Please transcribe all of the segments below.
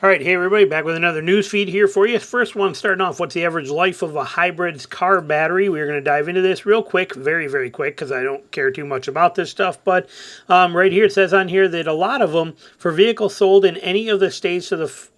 All right, hey everybody, back with another news feed here for you. First one, starting off, what's the average life of a hybrid car battery? We're going to dive into this real quick, very, very quick, because I don't care too much about this stuff. But right here, it says on here that a lot of them, for vehicles sold in any of the states of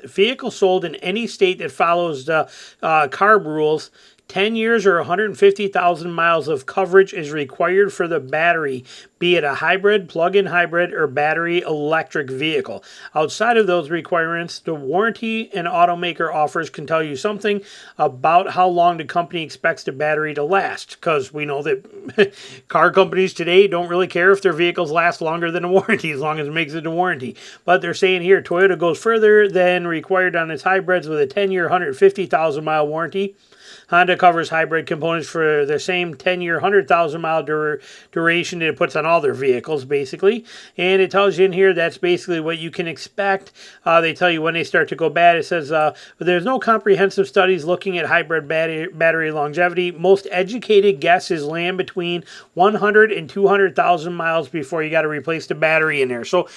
vehicles sold in any state that follows the CARB rules, 10 years or 150,000 miles of coverage is required for the battery, be it a hybrid, plug-in hybrid, or battery electric vehicle. Outside of those requirements, the warranty an automaker offers can tell you something about how long the company expects the battery to last, because we know that car companies today don't really care if their vehicles last longer than a warranty, as long as it makes it a warranty. But they're saying here, Toyota goes further than required on its hybrids with a 10-year, 150,000 mile warranty. Honda covers hybrid components for the same 10-year, 100,000 mile duration that it puts on all their vehicles, basically. And it tells you in here that's basically what you can expect. They tell you when they start to go bad. It says, there's no comprehensive studies looking at hybrid battery longevity. Most educated guesses land between 100 and 200,000 miles before you got to replace the battery in there. So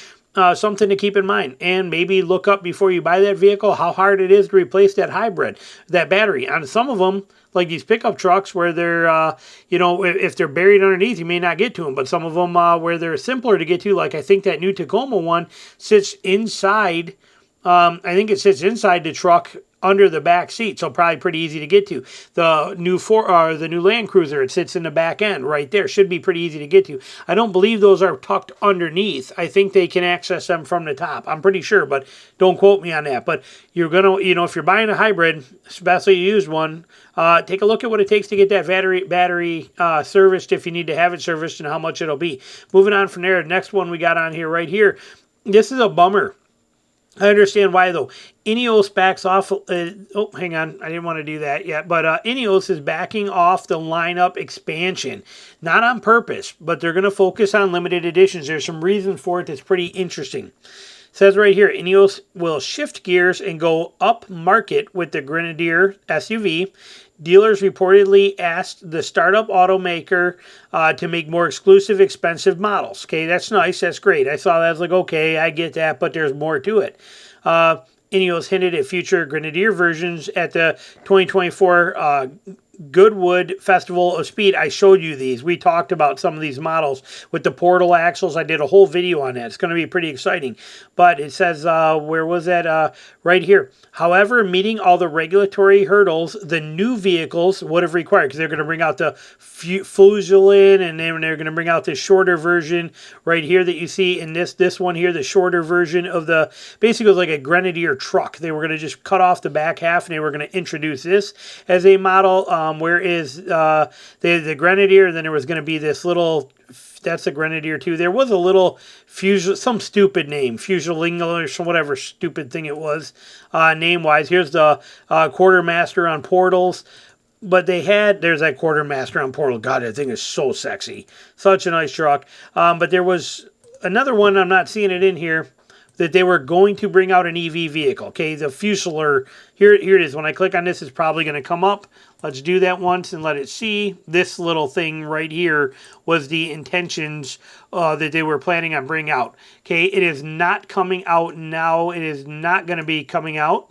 something to keep in mind, and maybe look up before you buy that vehicle how hard it is to replace that battery. On some of them, like these pickup trucks where they're, if they're buried underneath, you may not get to them. But some of them where they're simpler to get to, like I think that new Tacoma one sits inside. I think it sits inside the truck under the back seat, so probably pretty easy to get to. The new Land Cruiser, it sits in the back end right there. Should be pretty easy to get to. I don't believe those are tucked underneath. I think they can access them from the top. I'm pretty sure, but don't quote me on that. But you're gonna, if you're buying a hybrid, especially a used one, take a look at what it takes to get that battery serviced if you need to have it serviced, and how much it'll be. Moving on from there, the next one we got on here right here. This is a bummer. I understand why, though. Ineos backs off. Hang on. I didn't want to do that yet. But Ineos is backing off the lineup expansion. Not on purpose, but they're going to focus on limited editions. There's some reasons for it that's pretty interesting. It says right here, Ineos will shift gears and go up market with the Grenadier SUV. Dealers reportedly asked the startup automaker to make more exclusive, expensive models. Okay, that's nice. That's great. I saw that. I was like, okay, I get that, but there's more to it. Ineos hinted at future Grenadier versions at the 2024 Goodwood Festival of Speed. I showed you these. We talked about some of these models with the portal axles. I did a whole video on that. It's going to be pretty exciting. But it says, where was that? Right here. However, meeting all the regulatory hurdles, the new vehicles would have required, because they're going to bring out the Fuselin, and then they're going to bring out this shorter version right here that you see in this one here, the shorter version of the, basically it was like a Grenadier truck. They were going to just cut off the back half, and they were going to introduce this as a model. Whereas the Grenadier, and then there was going to be this little, that's a Grenadier too. There was a little some stupid name, Fuseling or whatever stupid thing it was, name-wise. Here's the Quartermaster on portals. But there's that Quartermaster on portal. God, that thing is so sexy. Such a nice truck. But there was another one, I'm not seeing it in here, that they were going to bring out an EV vehicle. Okay, the Fuseler, here it is. When I click on this, it's probably going to come up. Let's do that once and let it see. This little thing right here was the intentions that they were planning on bringing out. Okay, it is not coming out now. It is not going to be coming out.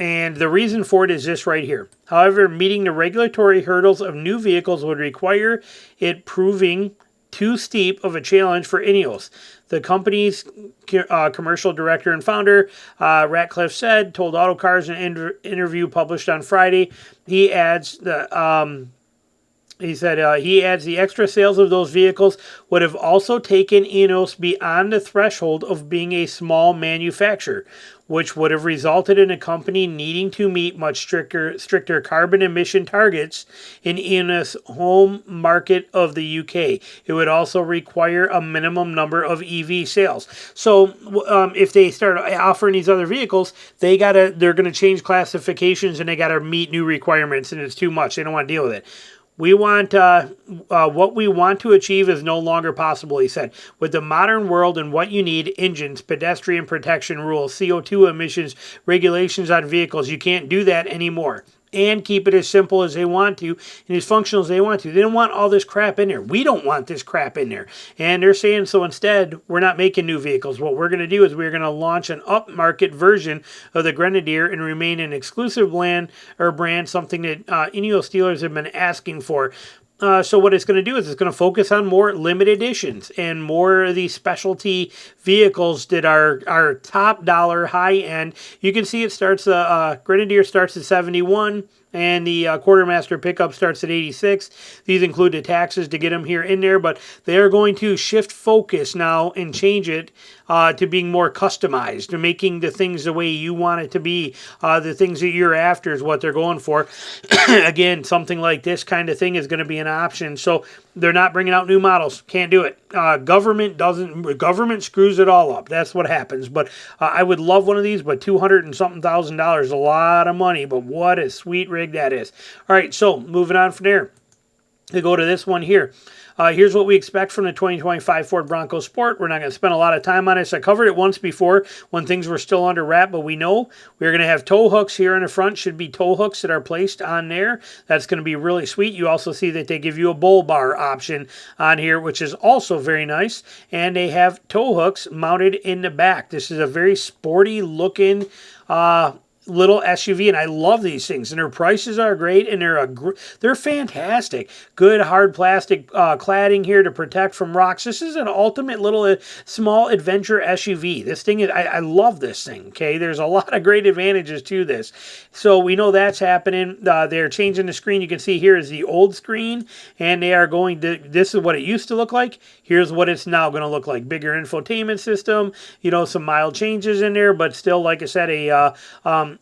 And the reason for it is this right here. However, meeting the regulatory hurdles of new vehicles would require it proving too steep of a challenge for Ineos. The company's commercial director and founder, Ratcliffe told Autocars in an interview published on Friday. He adds the extra sales of those vehicles would have also taken Ineos beyond the threshold of being a small manufacturer, which would have resulted in a company needing to meet much stricter carbon emission targets in Ineos' home market of the UK. It would also require a minimum number of EV sales. So if they start offering these other vehicles, they're going to change classifications, and they got to meet new requirements, and it's too much. They don't want to deal with it. We want what we want to achieve is no longer possible, he said. With the modern world and what you need, engines, pedestrian protection rules, CO2 emissions, regulations on vehicles, you can't do that anymore. and keep it as simple as they want to and as functional as they want to. They don't want all this crap in there. We don't want this crap in there. And they're saying, so instead, we're not making new vehicles. What we're going to do is we're going to launch an upmarket version of the Grenadier and remain an exclusive brand, something that Ineos dealers have been asking for. So what it's going to do is it's going to focus on more limited editions and more of these specialty vehicles that are top dollar, high end. You can see it starts, Grenadier starts at 71 and the Quartermaster pickup starts at 86. These include the taxes to get them here in there, but they are going to shift focus now and change it to being more customized, to making the things the way you want it to be. The things that you're after is what they're going for. Again, something like this kind of thing is going to be an option. So they're not bringing out new models. Can't do it. Government screws it all up. That's what happens. But I would love one of these, but $200 and something thousand, a lot of money. But what a sweet rig that is. All right, so moving on from there. We go to this one here. Here's what we expect from the 2025 Ford Bronco Sport. We're not going to spend a lot of time on this. I covered it once before when things were still under wrap, but we know we're going to have tow hooks here in the front. Should be tow hooks that are placed on there. That's going to be really sweet. You also see that they give you a bull bar option on here, which is also very nice. And they have tow hooks mounted in the back. This is a very sporty looking little SUV, and I love these things, and their prices are great, and they're fantastic. Good hard plastic cladding here to protect from rocks. This is an ultimate little small adventure SUV. This thing is, I love this thing. Okay, there's a lot of great advantages to this. So we know that's happening. They're changing the screen. You can see here is the old screen, and they are going to, this is what it used to look like. Here's what it's now going to look like. Bigger infotainment system, you know, some mild changes in there, but still, like I said,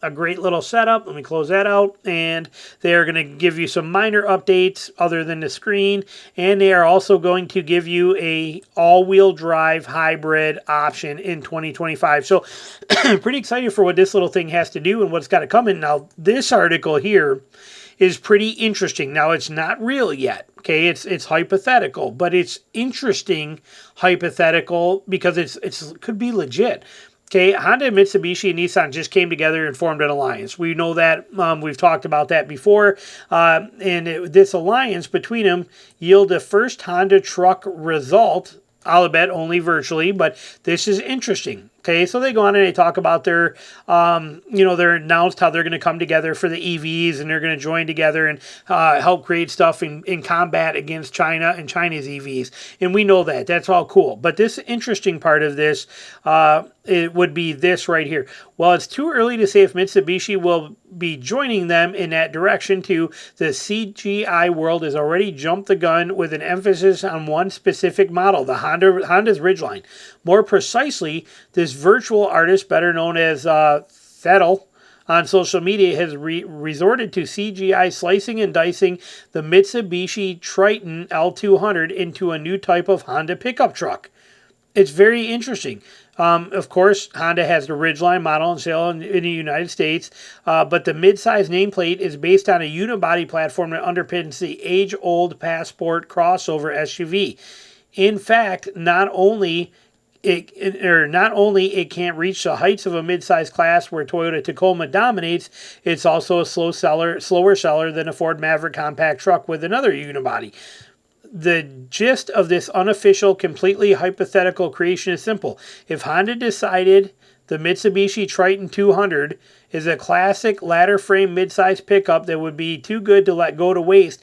a great little setup. Let me close that out. And they're going to give you some minor updates other than the screen. And they are also going to give you a all-wheel drive hybrid option in 2025. So pretty excited for what this little thing has to do and what's got to come in. Now, this article here is pretty interesting. Now, it's not real yet. Okay, it's hypothetical, but it's interesting hypothetical because it could be legit. Okay, Honda, Mitsubishi, and Nissan just came together and formed an alliance. We know that. We've talked about that before. This alliance between them yielded the first Honda truck result, albeit only virtually, but this is interesting. Okay, so they go on and they talk about they're announced how they're going to come together for the EVs, and they're going to join together and help create stuff in combat against China and China's EVs. And we know that. That's all cool. But this interesting part of this, it would be this right here. Well, it's too early to say if Mitsubishi will be joining them in that direction too. The CGI world has already jumped the gun with an emphasis on one specific model, the Honda's Ridgeline. More precisely, this virtual artist, better known as Thedel, on social media has resorted to CGI slicing and dicing the Mitsubishi Triton L200 into a new type of Honda pickup truck. It's very interesting. Of course, Honda has the Ridgeline model on sale in the United States, but the midsize nameplate is based on a unibody platform that underpins the age-old Passport crossover SUV. In fact, not only it can't reach the heights of a mid-size class where Toyota Tacoma dominates, it's also a slower seller than a Ford Maverick compact truck with another unibody. The gist of this unofficial, completely hypothetical creation is simple. If Honda decided the Mitsubishi Triton 200 is a classic ladder frame midsize pickup that would be too good to let go to waste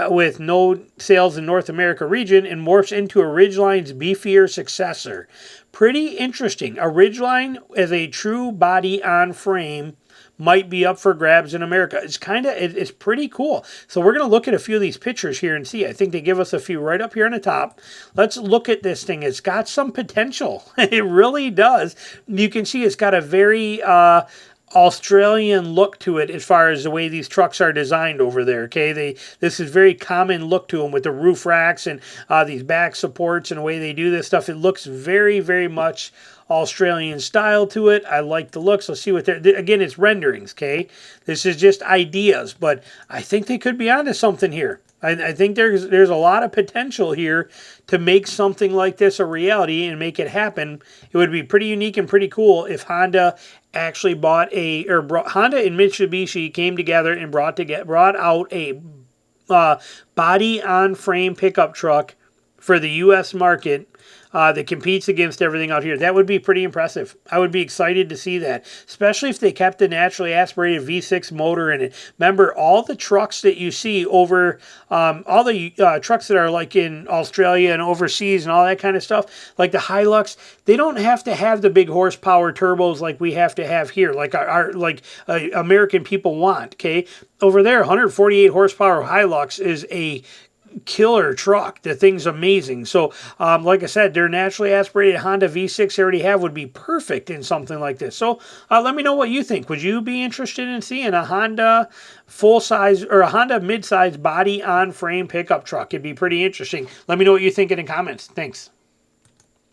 with no sales in North America region, and morphs into a Ridgeline's beefier successor. Pretty interesting. A Ridgeline as a true body on frame might be up for grabs in America. It's pretty cool. So we're going to look at a few of these pictures here and see. I think they give us a few right up here on the top. Let's look at this thing. It's got some potential. It really does. You can see it's got a very Australian look to it as far as the way these trucks are designed over there. Okay, this is very common look to them with the roof racks and these back supports and the way they do this stuff. It looks very, very much Australian style to it. I like the looks. Let's see what they're, it's renderings, okay? This is just ideas, but I think they could be onto something here. I think there's a lot of potential here to make something like this a reality and make it happen. It would be pretty unique and pretty cool if Honda actually Honda and Mitsubishi came together and brought out a body on frame pickup truck for the U.S. market that competes against everything out here. That would be pretty impressive. I would be excited to see that, especially if they kept the naturally aspirated V6 motor in it. Remember, all the trucks that you see over, all the trucks that are like in Australia and overseas and all that kind of stuff, like the Hilux, they don't have to have the big horsepower turbos like we have to have here, like American people want, okay? Over there, 148 horsepower Hilux is a killer truck. The thing's amazing. So, like I said, their naturally aspirated Honda V6 they already have would be perfect in something like this. So, let me know what you think. Would you be interested in seeing a Honda full-size or a Honda mid-size body-on-frame pickup truck? It'd be pretty interesting. Let me know what you think in the comments. Thanks.